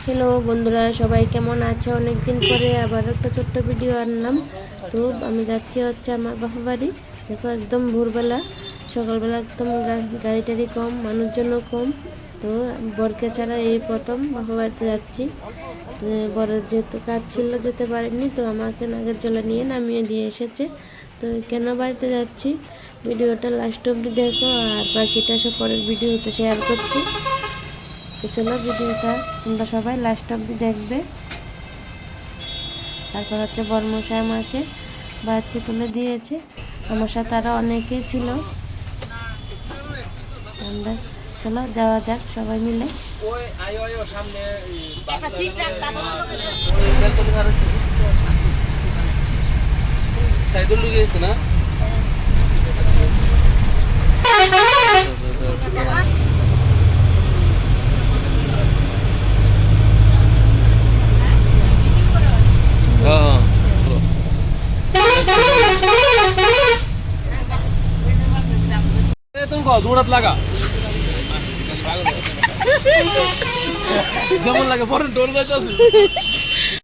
Hello বন্ধুরা, সবাই কেমন আছে? অনেকদিন পরে আবার একটা ছোট্ট ভিডিও আনলাম। তো আমি যাচ্ছি হচ্ছে আমার বাপা বাড়ি। দেখো একদম ভোরবেলা, সকালবেলা একদম গাড়ি টাড়ি কম, মানুষজনও কম। তো বরকে ছাড়া এই প্রথম বাপা বাড়িতে যাচ্ছি। বরের যেহেতু কাজ ছিল, যেতে পারেনি, তো আমাকে নাগেরজলা নিয়ে নামিয়ে দিয়ে এসেছে। তো কেন বাড়িতে যাচ্ছি, ভিডিওটা লাস্ট অবধি দেখো, আর বাকিটা সব পরের ভিডিওতে শেয়ার করছি। তো চলো ভিডিওটা তোমরা সবাই লাস্ট অবধি দেখবে। তারপর হচ্ছে বরমশাই আমাকে বাচ্চা তুলে দিয়েছে, আমার সাথে আরও অনেকেই ছিল। আমরা চলো যাওয়া যাক সবাই মিলে। না দৌড়াত লাগা যেমন লাগে পরে দৌড় যাইতেছে।